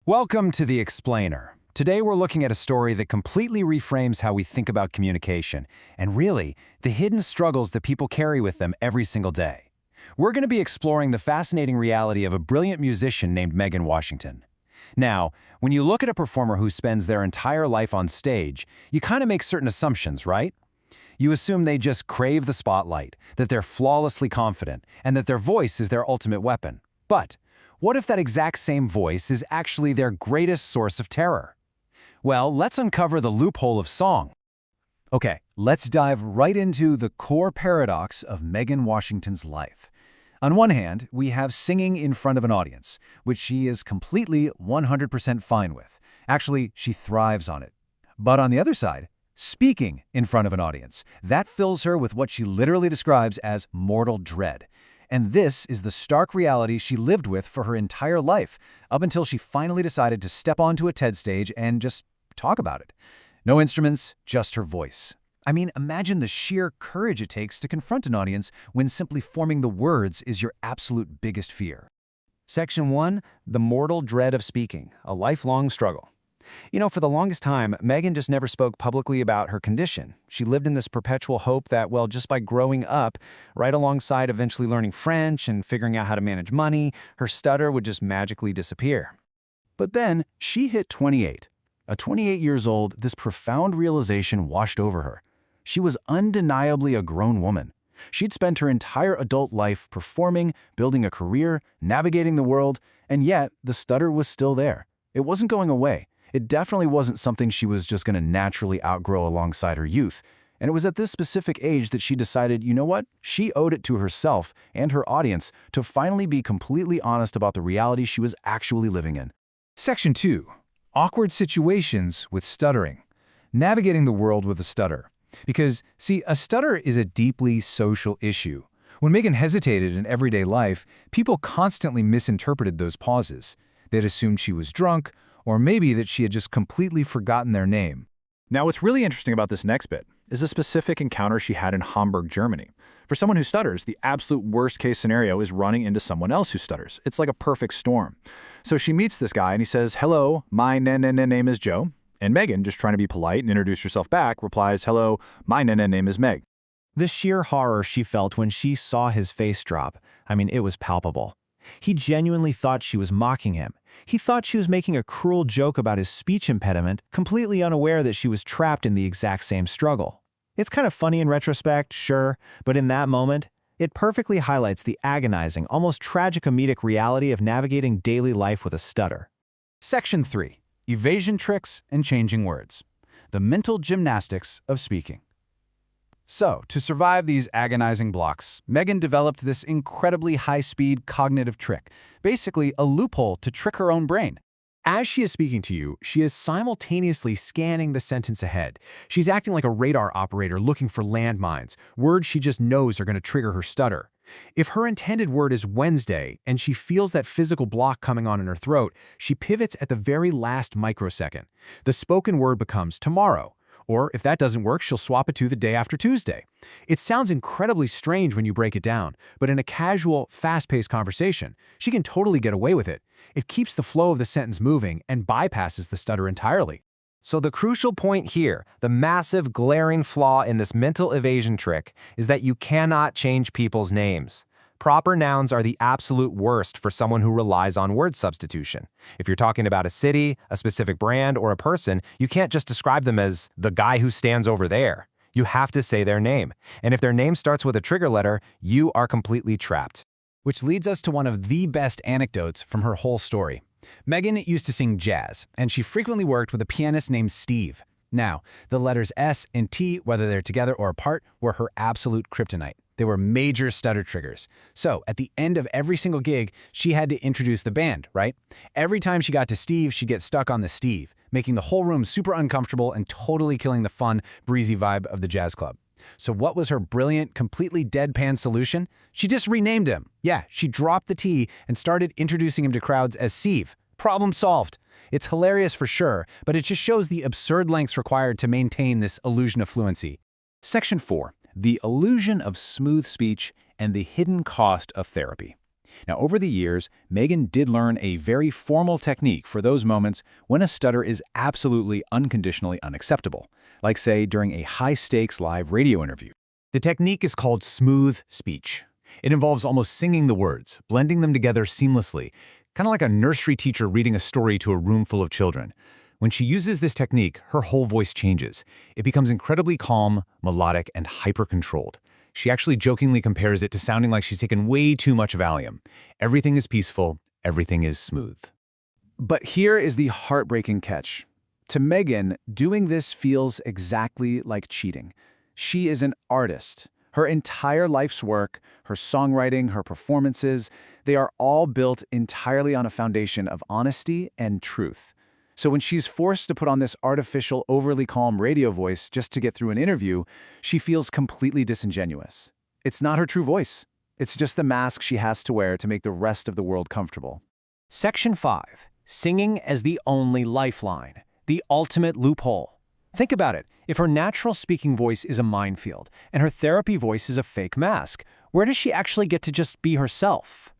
Welcome to The Explainer. Today we're looking at a story that completely reframes how we think about communication, and really, the hidden struggles that people carry with them every single day. We're going to be exploring the fascinating reality of a brilliant musician named Megan Washington. Now, when you look at a performer who spends their entire life on stage, you kind of make certain assumptions, right? You assume they just crave the spotlight, that they're flawlessly confident, and that their voice is their ultimate weapon. But what if that exact same voice is actually their greatest source of terror? Well, let's uncover the loophole of song. Okay, let's dive right into the core paradox of Megan Washington's life. On one hand, we have singing in front of an audience, which she is completely 100% fine with. Actually, she thrives on it. But on the other side, speaking in front of an audience, that fills her with what she literally describes as mortal dread. And this is the stark reality she lived with for her entire life, up until she finally decided to step onto a TED stage and just talk about it. No instruments, just her voice. I mean, imagine the sheer courage it takes to confront an audience when simply forming the words is your absolute biggest fear. Section 1, the mortal dread of speaking, a lifelong struggle. For the longest time, Megan just never spoke publicly about her condition. She lived in this perpetual hope that, well, just by growing up, right alongside eventually learning French and figuring out how to manage money, her stutter would just magically disappear. But then, she hit 28. At 28 years old, this profound realization washed over her. She was undeniably a grown woman. She'd spent her entire adult life performing, building a career, navigating the world, and yet the stutter was still there. It wasn't going away. It definitely wasn't something she was just going to naturally outgrow alongside her youth. And it was at this specific age that she decided, you know what? She owed it to herself and her audience to finally be completely honest about the reality she was actually living in. Section 2. Awkward situations with stuttering. Navigating the world with a stutter. Because, see, a stutter is a deeply social issue. When Megan hesitated in everyday life, people constantly misinterpreted those pauses. They'd assumed she was drunk, or maybe that she had just completely forgotten their name. Now, what's really interesting about this next bit is a specific encounter she had in Hamburg, Germany. For someone who stutters, the absolute worst-case scenario is running into someone else who stutters. It's like a perfect storm. So she meets this guy, and he says, "Hello, my name is Joe." And Megan, just trying to be polite and introduce herself back, replies, "Hello, my name is Meg." The sheer horror she felt when she saw his face drop, it was palpable. He genuinely thought she was mocking him. He thought she was making a cruel joke about his speech impediment, completely unaware that she was trapped in the exact same struggle. It's kind of funny in retrospect, sure, but in that moment, it perfectly highlights the agonizing, almost tragicomedic reality of navigating daily life with a stutter. Section 3. Evasion tricks and changing words. The mental gymnastics of speaking. So, to survive these agonizing blocks, Megan developed this incredibly high-speed cognitive trick, basically a loophole to trick her own brain. As she is speaking to you, she is simultaneously scanning the sentence ahead. She's acting like a radar operator looking for landmines, words she just knows are going to trigger her stutter. If her intended word is Wednesday and she feels that physical block coming on in her throat, she pivots at the very last microsecond. The spoken word becomes tomorrow. Or if that doesn't work, she'll swap it to the day after Tuesday. It sounds incredibly strange when you break it down, but in a casual, fast-paced conversation, she can totally get away with it. It keeps the flow of the sentence moving and bypasses the stutter entirely. So the crucial point here, the massive glaring flaw in this mental evasion trick, is that you cannot change people's names. Proper nouns are the absolute worst for someone who relies on word substitution. If you're talking about a city, a specific brand, or a person, you can't just describe them as the guy who stands over there. You have to say their name. And if their name starts with a trigger letter, you are completely trapped. Which leads us to one of the best anecdotes from her whole story. Megan used to sing jazz, and she frequently worked with a pianist named Steve. Now, the letters S and T, whether they're together or apart, were her absolute kryptonite. They were major stutter triggers. So, at the end of every single gig, she had to introduce the band, right? Every time she got to Steve, she'd get stuck on the Steve, making the whole room super uncomfortable and totally killing the fun, breezy vibe of the jazz club. So what was her brilliant, completely deadpan solution? She just renamed him. Yeah, she dropped the T and started introducing him to crowds as Steve. Problem solved. It's hilarious for sure, but it just shows the absurd lengths required to maintain this illusion of fluency. Section 4. The illusion of smooth speech and the hidden cost of therapy. Now, over the years, Megan did learn a very formal technique for those moments when a stutter is absolutely unconditionally unacceptable, like, say, during a high-stakes live radio interview. The technique is called smooth speech. It involves almost singing the words, blending them together seamlessly, kind of like a nursery teacher reading a story to a room full of children. When she uses this technique, her whole voice changes. It becomes incredibly calm, melodic, and hyper-controlled. She actually jokingly compares it to sounding like she's taken way too much Valium. Everything is peaceful, everything is smooth. But here is the heartbreaking catch. To Megan, doing this feels exactly like cheating. She is an artist. Her entire life's work, her songwriting, her performances, they are all built entirely on a foundation of honesty and truth. So when she's forced to put on this artificial, overly calm radio voice just to get through an interview, she feels completely disingenuous. It's not her true voice. It's just the mask she has to wear to make the rest of the world comfortable. Section 5. Singing as the only lifeline. The ultimate loophole. Think about it. If her natural speaking voice is a minefield and her therapy voice is a fake mask, where does she actually get to just be herself?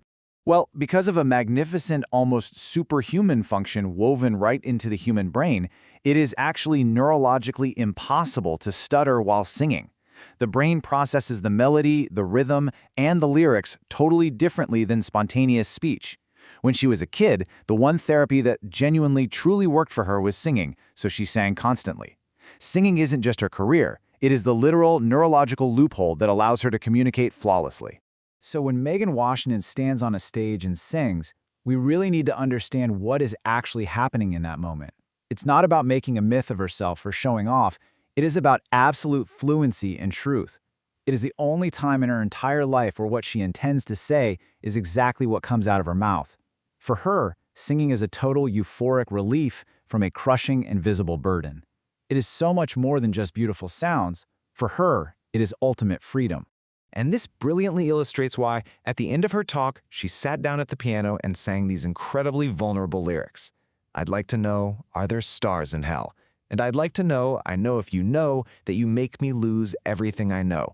Well, because of a magnificent, almost superhuman function woven right into the human brain, it is actually neurologically impossible to stutter while singing. The brain processes the melody, the rhythm, and the lyrics totally differently than spontaneous speech. When she was a kid, the one therapy that genuinely truly worked for her was singing, so she sang constantly. Singing isn't just her career, it is the literal neurological loophole that allows her to communicate flawlessly. So when Megan Washington stands on a stage and sings, we really need to understand what is actually happening in that moment. It's not about making a myth of herself or showing off. It is about absolute fluency and truth. It is the only time in her entire life where what she intends to say is exactly what comes out of her mouth. For her, singing is a total euphoric relief from a crushing, invisible burden. It is so much more than just beautiful sounds. For her, it is ultimate freedom. And this brilliantly illustrates why, at the end of her talk, she sat down at the piano and sang these incredibly vulnerable lyrics. I'd like to know, are there stars in hell? And I'd like to know, I know if you know, that you make me lose everything I know.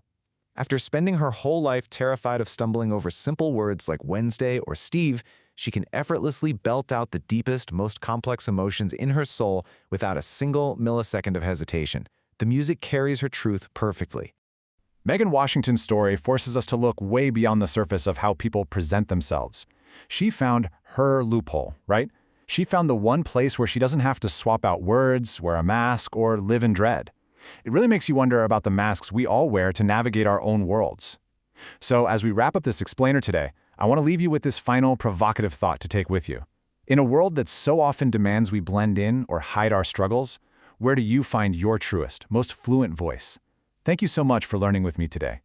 After spending her whole life terrified of stumbling over simple words like Wednesday or Steve, she can effortlessly belt out the deepest, most complex emotions in her soul without a single millisecond of hesitation. The music carries her truth perfectly. Megan Washington's story forces us to look way beyond the surface of how people present themselves. She found her loophole, right? She found the one place where she doesn't have to swap out words, wear a mask, or live in dread. It really makes you wonder about the masks we all wear to navigate our own worlds. So as we wrap up this explainer today, I want to leave you with this final provocative thought to take with you. In a world that so often demands we blend in or hide our struggles, where do you find your truest, most fluent voice? Thank you so much for learning with me today.